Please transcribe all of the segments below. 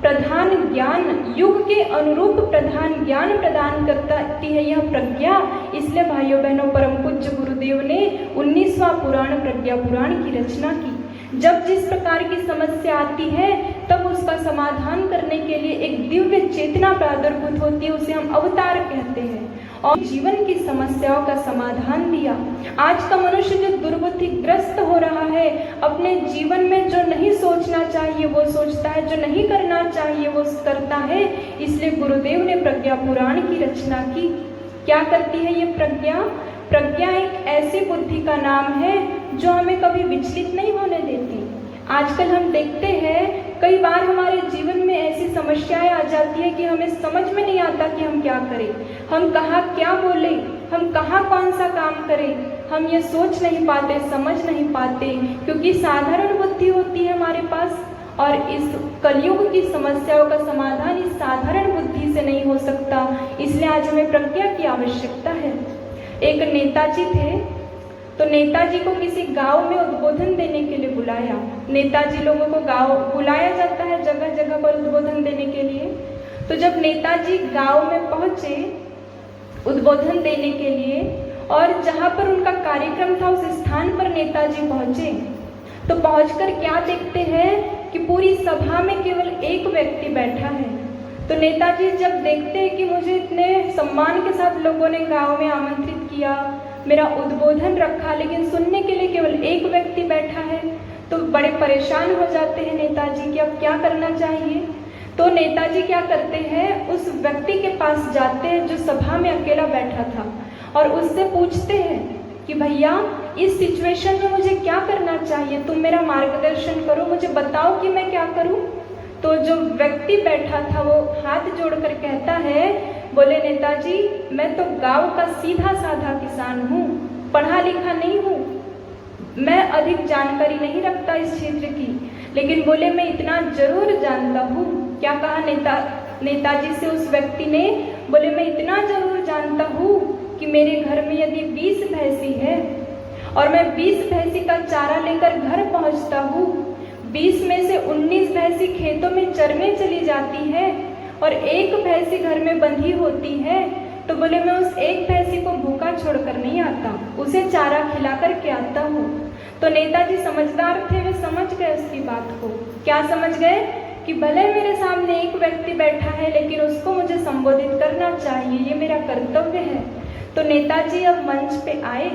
प्रधान ज्ञान, युग के अनुरूप प्रधान ज्ञान प्रदान करती है यह प्रज्ञा। इसलिए भाइयों बहनों, परम पूज्य गुरुदेव ने 19वां पुराण प्रज्ञा पुराण की रचना की। जब जिस प्रकार की समस्या आती है तब उसका समाधान करने के लिए एक दिव्य चेतना प्रादुर्भूत होती है, उसे हम अवतार कहते हैं, और जीवन की समस्याओं का समाधान दिया। आज का मनुष्य जो दुर्बुद्धिग्रस्त हो रहा है, अपने जीवन में जो नहीं सोचना चाहिए वो सोचता है, जो नहीं करना चाहिए वो करता है। इसलिए गुरुदेव ने प्रज्ञा पुराण की रचना की। क्या करती है ये प्रज्ञा? प्रज्ञा एक ऐसी बुद्धि का नाम है जो हमें कभी विचलित नहीं होने देती। आजकल हम देखते हैं कई बार हमारे जीवन में ऐसी समस्याएं आ जाती है कि हमें समझ में नहीं आता कि हम क्या करें, हम कहाँ क्या बोले, हम कहाँ कौन सा काम करें। हम ये सोच नहीं पाते, समझ नहीं पाते, क्योंकि साधारण बुद्धि होती है हमारे पास। और इस कलयुग की समस्याओं का समाधान इस साधारण बुद्धि से नहीं हो सकता। इसलिए आज हमें प्रज्ञा की आवश्यकता है। एक नेताजी थे, तो नेताजी को किसी गांव में उद्बोधन देने के लिए बुलाया। नेताजी लोगों को गांव बुलाया जाता है जगह जगह पर उद्बोधन देने के लिए। तो जब नेताजी गांव में पहुंचे उद्बोधन देने के लिए, और जहां पर उनका कार्यक्रम था उस स्थान पर नेताजी पहुंचे, तो पहुंचकर क्या देखते हैं कि पूरी सभा में केवल एक व्यक्ति बैठा है। तो नेताजी जब देखते हैं कि मुझे इतने सम्मान के साथ लोगों ने गांव में आमंत्रित किया, मेरा उद्बोधन रखा, लेकिन सुनने के लिए केवल एक व्यक्ति बैठा है, तो बड़े परेशान हो जाते हैं नेताजी कि अब क्या करना चाहिए। तो नेताजी क्या करते हैं, उस व्यक्ति के पास जाते हैं जो सभा में अकेला बैठा था, और उससे पूछते हैं कि भैया इस सिचुएशन में मुझे क्या करना चाहिए, तुम मेरा मार्गदर्शन करो, मुझे बताओ कि मैं क्या करूं। तो जो व्यक्ति बैठा था वो हाथ जोड़कर कहता है, बोले नेताजी मैं तो गांव का सीधा साधा किसान हूँ, पढ़ा लिखा नहीं हूँ, मैं अधिक जानकारी नहीं रखता इस क्षेत्र की, लेकिन बोले मैं इतना जरूर जानता हूँ। क्या कहा नेताजी से उस व्यक्ति ने? बोले मैं इतना जरूर जानता हूँ कि मेरे घर में यदि 20 भैंसी है और मैं 20 भैंसी का चारा लेकर घर पहुँचता हूँ, 20 में से 19 भैंसी खेतों में चरने चली जाती है और एक भैंसी घर में बंधी होती है, तो बोले मैं उस एक भैंसी को भूखा छोड़कर नहीं आता, उसे चारा खिला कर के आता हूँ। तो नेताजी समझदार थे, वे समझ गए उसकी बात को। क्या समझ गए? कि भले मेरे सामने एक व्यक्ति बैठा है लेकिन उसको मुझे संबोधित करना चाहिए, ये मेरा कर्तव्य है। तो नेताजी अब मंच पे आए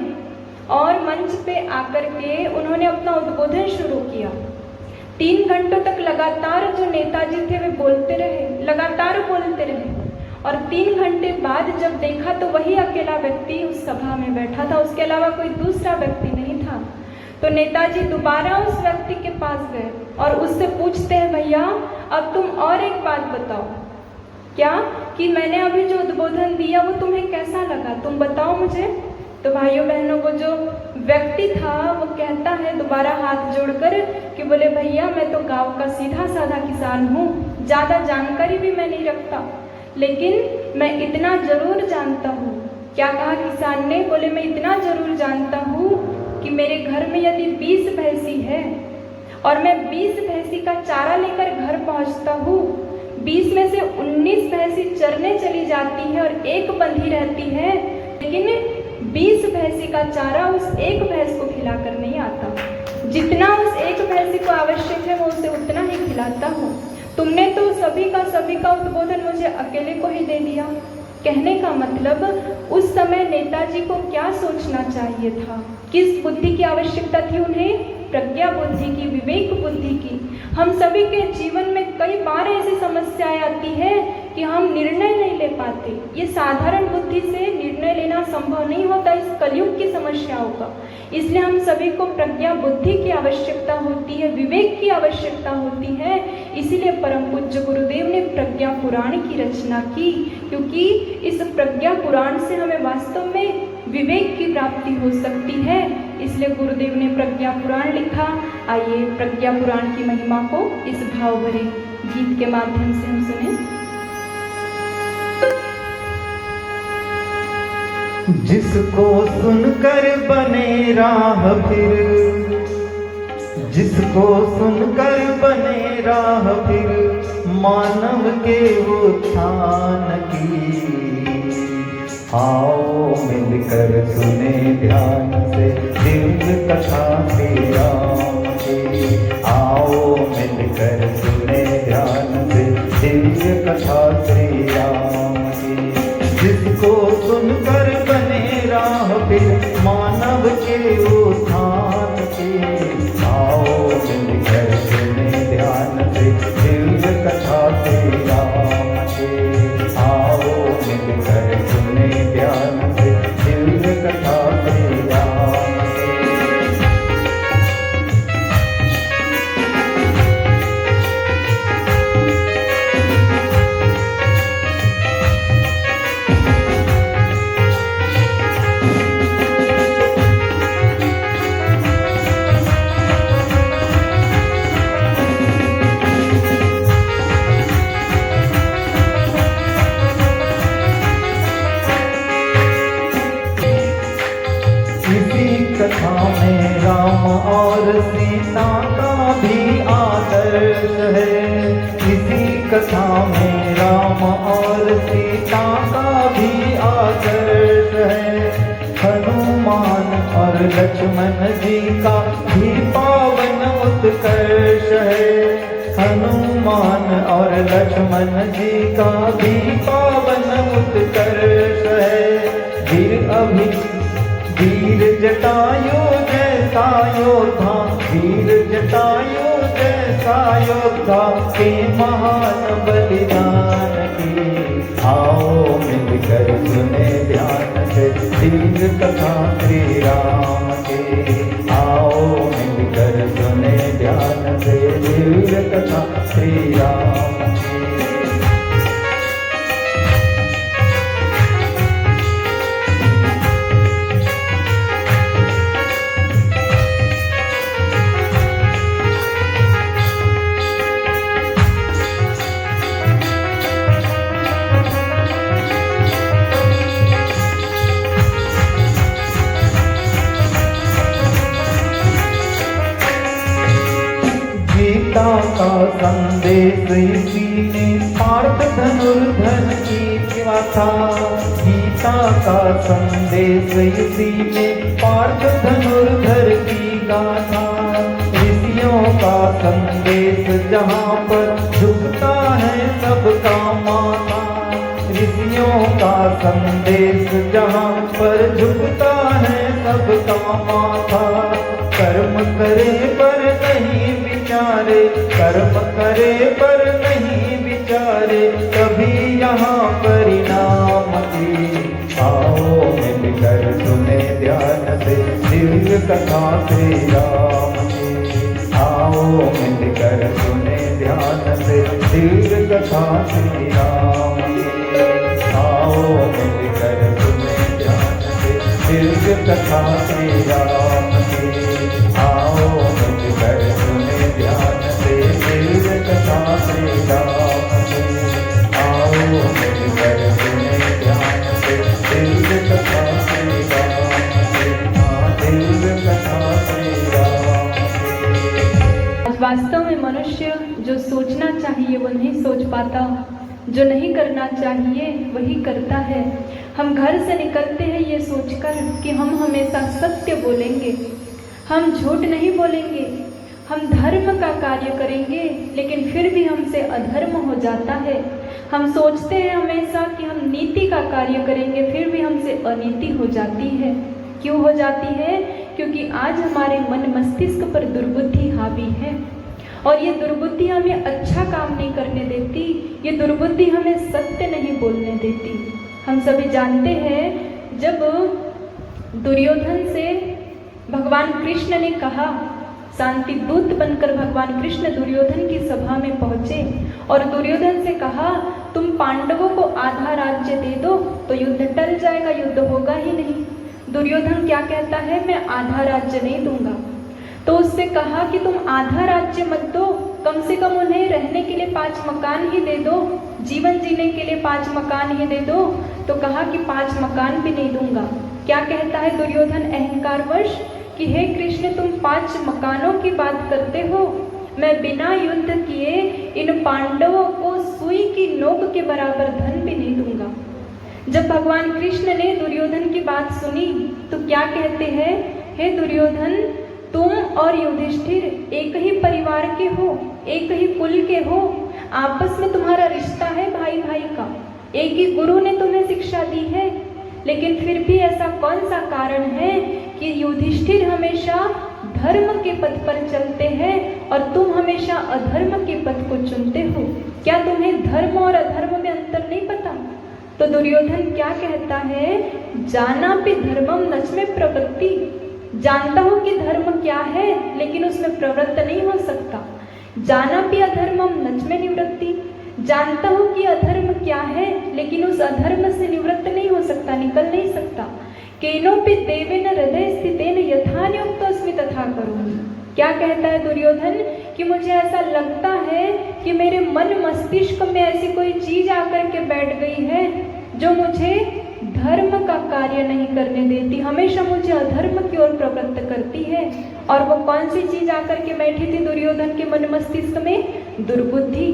और मंच पे आकर के उन्होंने अपना उद्बोधन शुरू किया। 3 घंटों तक लगातार जो नेताजी थे वे बोलते रहे, लगातार बोलते रहे, और 3 घंटे बाद जब देखा तो वही अकेला व्यक्ति उस सभा में बैठा था, उसके अलावा कोई दूसरा व्यक्ति नहीं था। तो नेताजी दोबारा उस व्यक्ति के पास गए और उससे पूछते हैं, भैया अब तुम और एक बात बताओ, क्या कि मैंने अभी जो उद्बोधन दिया वो तुम्हें कैसा लगा, तुम बताओ मुझे। तो भाइयों बहनों, वो जो व्यक्ति था वो कहता है दोबारा हाथ जोड़कर कि बोले भैया मैं तो गांव का सीधा साधा किसान हूँ, ज़्यादा जानकारी भी मैं नहीं रखता, लेकिन मैं इतना जरूर जानता हूँ। क्या कहा किसान ने? बोले मैं इतना जरूर जानता हूँ कि मेरे घर में यदि 20 भैंसी है और मैं 20 भैंसी का चारा लेकर घर पहुँचता हूँ, 20 में से 19 भैंसी चरने चली जाती है और एक बंधी रहती है, लेकिन 20 भैंसी का चारा उस एक भैंस को खिलाकर नहीं आता। जितना उस एक भैंसी को आवश्यक है वो उसे उतना ही खिलाता हूँ। तुमने तो सभी का उद्बोधन मुझे अकेले को ही दे दिया। कहने का मतलब उस समय नेताजी को क्या सोचना चाहिए था, किस बुद्धि की आवश्यकता थी उन्हें? प्रज्ञा बुद्धि की, विवेक बुद्धि की। हम सभी के जीवन में कई बार ऐसी समस्याएं आती है कि हम निर्णय नहीं ले पाते। ये साधारण बुद्धि से निर्णय लेना संभव नहीं होता इस कलयुग की समस्याओं का। इसलिए हम सभी को प्रज्ञा बुद्धि की आवश्यकता होती है, विवेक की आवश्यकता होती है। इसीलिए परम पूज्य गुरुदेव ने प्रज्ञा पुराण की रचना की, क्योंकि इस प्रज्ञा पुराण से हमें वास्तव में विवेक की प्राप्ति हो सकती है। इसलिए गुरुदेव ने प्रज्ञा पुराण लिखा। आइए प्रज्ञा पुराण की महिमा को इस भाव भरे गीत के माध्यम से हम सुने। जिसको सुनकर बने राह फिर जिसको सुनकर बने राह फिर मानव के उत्थान की। आओ मिलकर सुने ध्यान से दिव्य कथा श्री राम की। आओ मिलकर सुने ध्यान से दिव्य कथा श्री राम की। जिसको सुनकर बने राह फिर मानव के उत्थान की। आओ मिलकर सुने ध्यान से दिव्य कथा श्री राम की। आओ मिलकर सुने ध्यान से दिव्य कथा श्री राम की। कथा में राम और सीता का भी आदर्श है। इसी कथा में राम और सीता का भी आदर्श है। हनुमान और लक्ष्मण जी का भी पावन उत्कर्ष है। हनुमान और लक्ष्मण जी का भी पावन उत्कर्ष है। वीर जटायु जैसा योद्धा, वीर जटायु जैसा योद्धा के महान बलिदान की। आओ मिलकर सुने ध्यान से दिव्य कथा श्री राम की। आओ मिलकर सुने ध्यान से दिव्य कथा श्री राम की। गीता का संदेश इसी में पार्थ धनुर्धर की गाथा। गीता का संदेश इसी में पार्थ धनुर्धर की गाथा। ऋषियों का संदेश जहाँ पर झुकता है सबका माथा। ऋषियों का संदेश जहाँ पर झुकता है सबका माथा। कर्म करे पर नहीं विचारे, कर्म करे पर नहीं विचारे, कभी यहाँ परिणाम की। आओ मिलकर सुने ध्यान से दिव्य कथा श्री राम की। आओ मिलकर सुने ध्यान से दिव्य कथा श्री राम की। आओ मिलकर सुने ध्यान से दिव्य कथा श्री राम की। आओ मिलकर सुने ध्यान से दिव्य कथा श्री राम की। आओ मिलकर सुने ध्यान से दिव्य कथा श्री राम की। दिव्य कथा श्री राम की। वास्तव में मनुष्य जो सोचना चाहिए वो नहीं सोच पाता, जो नहीं करना चाहिए वही करता है। हम घर से निकलते हैं ये सोचकर कि हम हमेशा सत्य बोलेंगे, हम झूठ नहीं बोलेंगे, हम धर्म का कार्य करेंगे, लेकिन फिर भी हमसे अधर्म हो जाता है। हम सोचते हैं हमेशा कि हम नीति का कार्य करेंगे, फिर भी हमसे अनीति हो जाती है। क्यों हो जाती है? क्योंकि आज हमारे मन मस्तिष्क पर दुर्बुद्धि हावी है और ये दुर्बुद्धि हमें अच्छा काम नहीं करने देती, ये दुर्बुद्धि हमें सत्य नहीं बोलने देती। हम सभी जानते हैं जब दुर्योधन से भगवान कृष्ण ने कहा, शांति दूत बनकर भगवान कृष्ण दुर्योधन की सभा में पहुँचे और दुर्योधन से कहा तुम पांडवों को आधा राज्य दे दो तो युद्ध टल जाएगा, युद्ध होगा ही नहीं। दुर्योधन क्या कहता है, मैं आधा राज्य नहीं दूंगा। तो उससे कहा कि तुम आधा राज्य मत दो, कम से कम उन्हें रहने के लिए 5 मकान ही दे दो, जीवन जीने के लिए 5 मकान ही दे दो। तो कहा कि 5 मकान भी नहीं दूंगा। क्या कहता है दुर्योधन अहंकारवश कि हे कृष्ण, तुम 5 मकानों की बात करते हो, मैं बिना युद्ध किए इन पांडवों को सुई की नोक के बराबर धन भी नहीं दूंगा। जब भगवान कृष्ण ने दुर्योधन की बात सुनी तो क्या कहते हैं, हे दुर्योधन, तुम और युधिष्ठिर एक ही परिवार के हो, एक ही कुल के हो, आपस में तुम्हारा रिश्ता है भाई भाई का, एक ही गुरु ने तुम्हें शिक्षा दी है, लेकिन फिर भी ऐसा कौन सा कारण है कि युधिष्ठिर हमेशा धर्म के पथ पर चलते हैं और तुम हमेशा अधर्म के पथ को चुनते हो? क्या तुम्हें धर्म और अधर्म में अंतर नहीं पता? तो दुर्योधन क्या कहता है, जानापि धर्मम नचमे प्रवृत्ति, जानता हूं कि धर्म क्या है लेकिन उसमें प्रवृत्त नहीं हो सकता। जानापि अधर्मम नचमे निवृत्ति, जानता हूं कि अधर्म क्या है लेकिन उस अधर्म से निवृत्त नहीं हो सकता, निकल नहीं सकता। केनोपि देवेन हृदय स्थितेन यथा नियुक्तोऽस्मि तथा करोमि। क्या कहता है दुर्योधन कि मुझे ऐसा लगता है कि मेरे मन मस्तिष्क में ऐसी कोई चीज आकर के बैठ गई है जो मुझे धर्म का कार्य नहीं करने देती, हमेशा मुझे अधर्म की ओर प्रवृत्त करती है। और वो कौन सी चीज आकर के बैठी थी दुर्योधन के मन मस्तिष्क में? दुर्बुद्धि।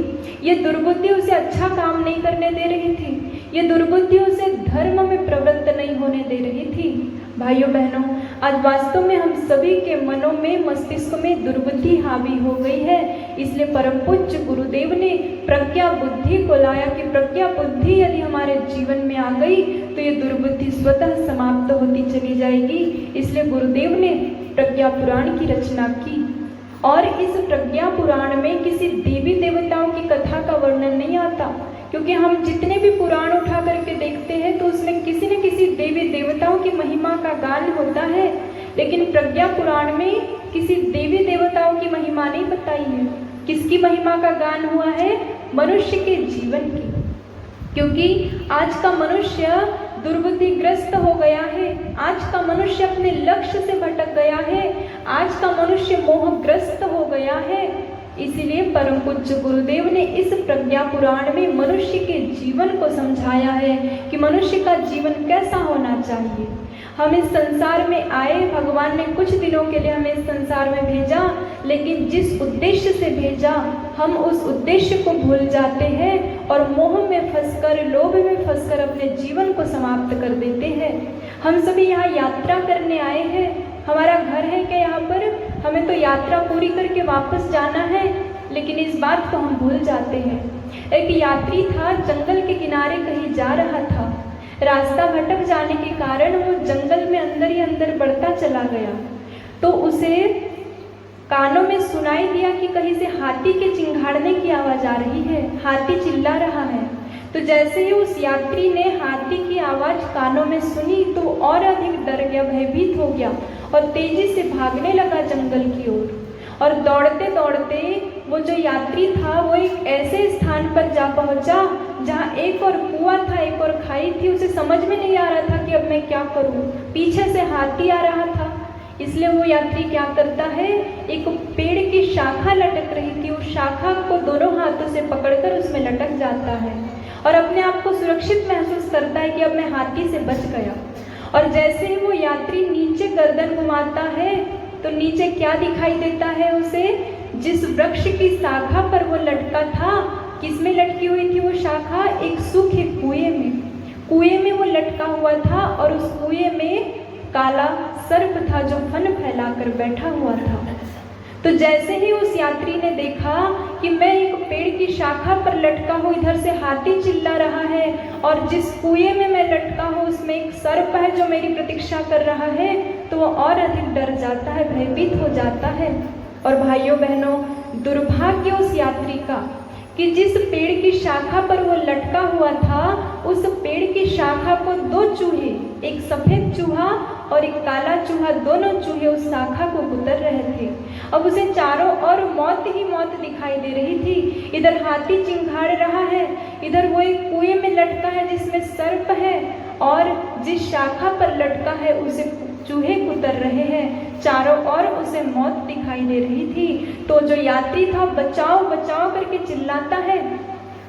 ये दुर्बुद्धि उसे अच्छा काम नहीं करने दे रही थी, ये दुर्बुद्धि उसे धर्म में प्रवृत्त नहीं होने दे रही थी। भाइयों बहनों, आज वास्तव में हम सभी के मनों में, मस्तिष्क में दुर्बुद्धि हावी हो गई है। इसलिए परम पूज्य गुरुदेव ने प्रज्ञा बुद्धि को लाया कि प्रज्ञा बुद्धि यदि हमारे जीवन में आ गई तो ये दुर्बुद्धि स्वतः समाप्त होती चली जाएगी। इसलिए गुरुदेव ने प्रज्ञा पुराण की रचना की और इस प्रज्ञा पुराण में किसी देवी देवताओं की कथा का वर्णन नहीं आता, क्योंकि हम जितने भी पुराण उठा करके देखते हैं तो उसमें किसी न किसी देवी देवताओं की महिमा का गान होता है, लेकिन प्रज्ञा पुराण में किसी देवी देवताओं की महिमा नहीं बताई है। किसकी महिमा का गान हुआ है? मनुष्य के जीवन की। क्योंकि आज का मनुष्य दुर्बुद्धिग्रस्त हो गया है, आज का मनुष्य अपने लक्ष्य से भटक गया है, आज का मनुष्य मोहग्रस्त हो गया है। इसीलिए परम पूज्य गुरुदेव ने इस प्रज्ञा पुराण में मनुष्य के जीवन को समझाया है कि मनुष्य का जीवन कैसा होना चाहिए। हम इस संसार में आए, भगवान ने कुछ दिनों के लिए हमें इस संसार में भेजा, लेकिन जिस उद्देश्य से भेजा हम उस उद्देश्य को भूल जाते हैं और मोह में फंसकर, लोभ में फंसकर अपने जीवन को समाप्त कर देते हैं। हम सभी यहाँ यात्रा करने आए हैं, हमारा घर है क्या यहाँ पर? हमें तो यात्रा पूरी करके वापस जाना है, लेकिन इस बात को हम भूल जाते हैं। एक यात्री था, जंगल के किनारे कहीं जा रहा था, रास्ता भटक जाने के कारण वो जंगल में अंदर ही अंदर बढ़ता चला गया। तो उसे कानों में सुनाई दिया कि कहीं से हाथी के चिंघाड़ने की आवाज़ आ रही है, हाथी चिल्ला रहा है। तो जैसे ही उस यात्री ने हाथी की आवाज़ कानों में सुनी तो और अधिक डर गया, भयभीत हो गया और तेजी से भागने लगा जंगल की ओर। और दौड़ते दौड़ते वो जो यात्री था वो एक ऐसे स्थान पर जा पहुंचा जहाँ एक और कुआं था, एक और खाई थी। उसे समझ में नहीं आ रहा था कि अब मैं क्या करूँ, पीछे से हाथी आ रहा था। इसलिए वो यात्री क्या करता है, एक पेड़ की शाखा लटक रही थी, उस शाखा को दोनों हाथों से पकड़कर उसमें लटक जाता है और अपने आप को सुरक्षित महसूस करता है कि अब मैं हाथी से बच गया। और जैसे ही वो यात्री नीचे गर्दन घुमाता है तो नीचे क्या दिखाई देता है उसे? जिस वृक्ष की शाखा पर वो लटका था, किसमें लटकी हुई थी वो शाखा? एक सूखे कुएं में वो लटका हुआ था और उस कुएं में काला सर्प था जो फन फैलाकर बैठा हुआ था। तो जैसे ही उस यात्री ने देखा कि मैं एक पेड़ की शाखा पर लटका हूँ, इधर से हाथी चिल्ला रहा है और जिस कुएं में मैं लटका हूँ उसमें एक सर्प है जो मेरी प्रतीक्षा कर रहा है, तो वो और अधिक डर जाता है, भयभीत हो जाता है। और भाइयों बहनों, दुर्भाग्य उस यात्री का कि जिस पेड़ की शाखा पर वो लटका हुआ था, उस पेड़ की शाखा को दो चूहे, एक सफेद चूहा और एक काला चूहा, दोनों चूहे उस शाखा को कुतर रहे थे। अब उसे चारों ओर मौत ही मौत दिखाई दे रही थी। इधर हाथी चिंघाड़ रहा है, इधर वो एक कुएं में लटका है जिसमें सर्प है और जिस शाखा पर लटका है उसे चूहे कुतर रहे हैं। चारों ओर उसे मौत दिखाई दे रही थी। तो जो यात्री था बचाओ बचाओ करके चिल्लाता है,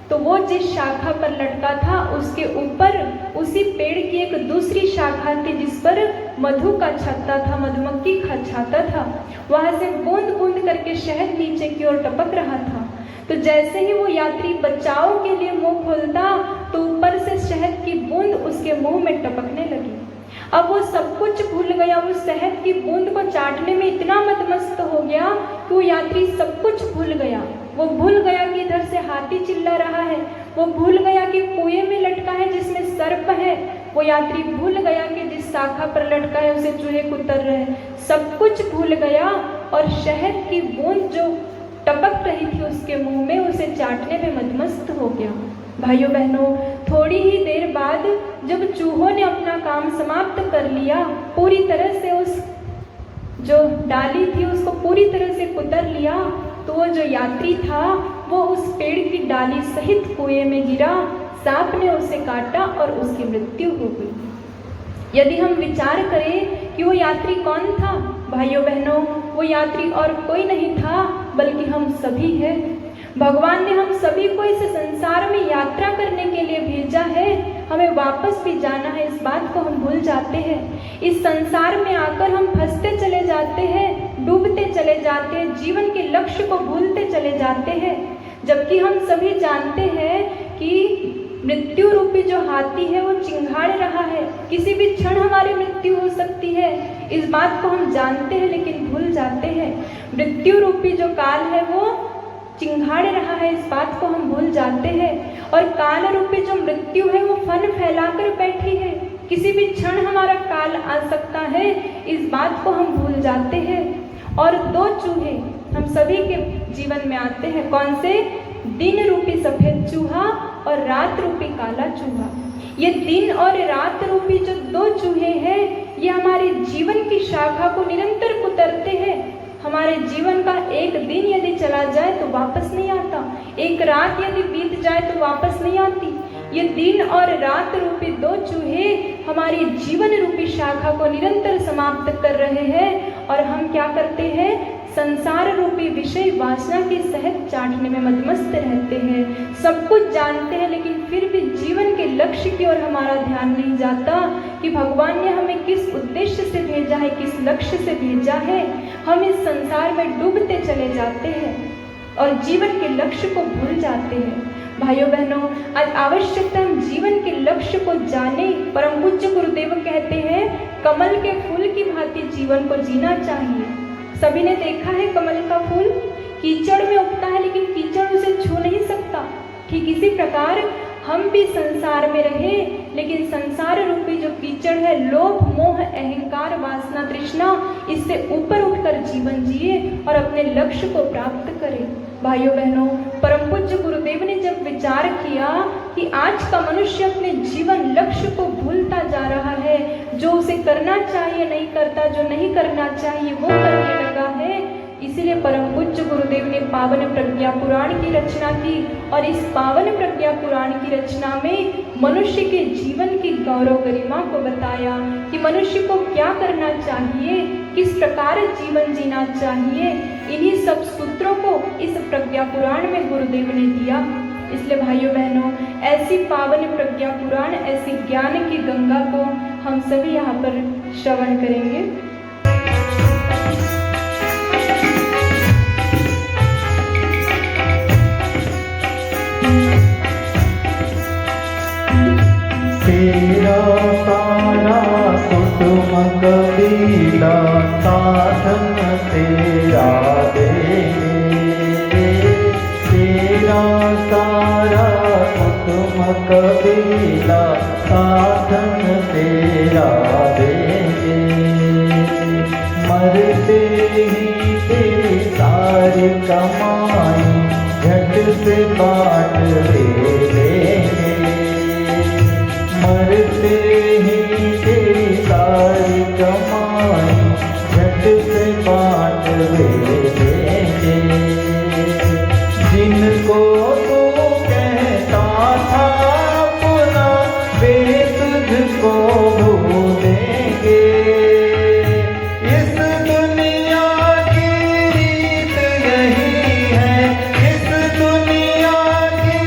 तो वो जिस शाखा पर लटका था उसके ऊपर उसी पेड़ की एक दूसरी शाखा थी जिस पर मधु का छत्ता था, मधुमक्खी का छाता था, वहां से बूंद बूंद करके शहद नीचे की ओर टपक रहा था। तो जैसे ही वो यात्री बचाव के लिए मुंह खोलता तो ऊपर से शहद की बूंद उसके मुंह में टपकने लगी। अब वो सब कुछ भूल गया, वो शहद की बूंद को चाटने में इतना मदमस्त हो गया कि वो यात्री सब कुछ भूल गया। वो भूल गया कि इधर से हाथी चिल्ला रहा है, वो भूल गया कि कुएं में लटका है जिसमें सर्प है, वो यात्री भूल गया कि जिस शाखा पर लटका है उसे चूहे कुतर रहे, सब कुछ भूल गया और शहद की बूंद जो टपक रही थी उसके मुंह में, उसे चाटने में मदमस्त हो गया। भाइयों बहनों, थोड़ी ही देर बाद जब चूहों ने अपना काम समाप्त कर लिया, पूरी तरह से उस जो डाली थी उसको पूरी तरह से कुतर लिया, तो वो जो यात्री था वो उस पेड़ की डाली सहित कुएं में गिरा, सांप ने उसे काटा और उसकी मृत्यु हो गई। यदि हम विचार करें कि वो यात्री कौन था, भाइयों बहनों, वो यात्री और कोई नहीं था बल्कि हम सभी हैं। भगवान ने हम सभी को इस संसार में यात्रा करने के लिए भेजा है, हमें वापस भी जाना है, इस बात को हम भूल जाते हैं। इस संसार में आकर हम फंसते चले जाते हैं, डूबते चले जाते हैं, जीवन के लक्ष्य को भूलते चले जाते हैं, जबकि हम सभी जानते हैं कि मृत्यु रूपी जो हाथी है वो चिंघाड़ रहा है, किसी भी क्षण हमारी मृत्यु हो सकती है, इस बात को हम जानते हैं लेकिन भूल जाते हैं। मृत्यु रूपी जो काल है वो चिंघाड़ रहा है, इस बात को हम भूल जाते हैं। और काल रूपी जो मृत्यु है वो फन फैलाकर बैठी है, किसी भी क्षण हमारा काल आ सकता है, इस बात को हम भूल जाते हैं। और दो चूहे हम सभी के जीवन में आते हैं, कौन से? दिन रूपी सफेद चूहा और रात रूपी काला चूहा। ये दिन और रात रूपी जो दो चूहे हैं ये हमारे जीवन की शाखा को निरंतर कुतरते हैं। हमारे जीवन का एक दिन यदि चला जाए तो वापस नहीं आता, एक रात यदि बीत जाए तो वापस नहीं आती। ये दिन और रात रूपी दो चूहे हमारी जीवन रूपी शाखा को निरंतर समाप्त कर रहे हैं और हम क्या करते हैं? संसार रूपी विषय वासना के शहद चाटने में मदमस्त रहते हैं। सब कुछ जानते हैं लेकिन फिर भी जीवन के लक्ष्य की ओर हमारा ध्यान नहीं जाता कि भगवान ने हमें किस उद्देश्य से भेजा है, किस लक्ष्य से भेजा है। हम इस संसार में डूबते चले जाते हैं और जीवन के लक्ष्य को भूल जाते हैं। भाइयों बहनों, आज आवश्यकता हम जीवन के लक्ष्य को जाने। परम पूज्य गुरुदेव कहते हैं कमल के फूल की भांति जीवन को जीना चाहिए। सभी ने देखा है कमल का फूल कीचड़ में उगता है लेकिन कीचड़ उसे छू नहीं सकता। ठीक इसी प्रकार हम भी संसार में रहे लेकिन संसार रूपी जो कीचड़ है, लोभ मोह अहंकार वासना तृष्णा, इससे ऊपर उठकर जीवन जिए और अपने लक्ष्य को प्राप्त करें। भाइयों बहनों, परम पूज्य गुरुदेव ने जब विचार किया कि आज का मनुष्य अपने जीवन लक्ष्य को भूलता जा रहा है, जो उसे करना चाहिए नहीं करता, जो नहीं करना चाहिए वो करने लगा है, इसीलिए परम पूज्य गुरुदेव ने पावन प्रज्ञा पुराण की रचना की। और इस पावन प्रज्ञा पुराण की रचना में मनुष्य के जीवन की गौरव गरिमा को बताया कि मनुष्य को क्या करना चाहिए, किस प्रकार जीवन जीना चाहिए। इन्हीं सब सूत्रों को इस प्रज्ञा पुराण में गुरुदेव ने दिया। इसलिए भाइयों बहनों, ऐसी पावन प्रज्ञा पुराण, ऐसी ज्ञान की गंगा को हम सभी यहाँ पर श्रवण करेंगे। तेरा सारा कुटुंब कबीला साधन तेरा देंगे, तेरा सारा कुटुंब कबीला साधन तेरा देंगे। मरते ही तेरी सारी कमाई झट से बांट देंगे, मरते ही तेरी सारी कमाई झट से बांट देंगे। जिनको तू कहता था अपना वे तुझको भूलेंगे। इस दुनिया की रीत यही है, इस दुनिया की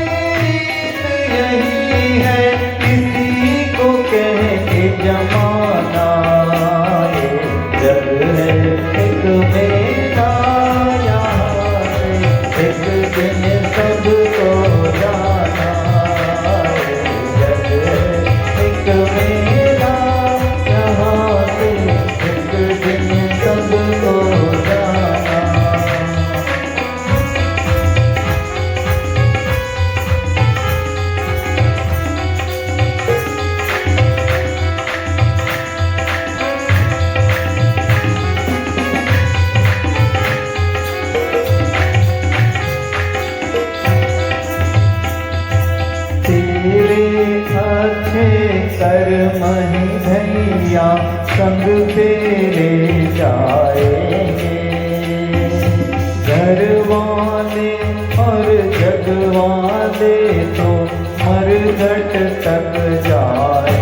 कर्म ही भैया संग तेरे जाएंगे। घर वाले और जग वाले तो मरघट तक जाए।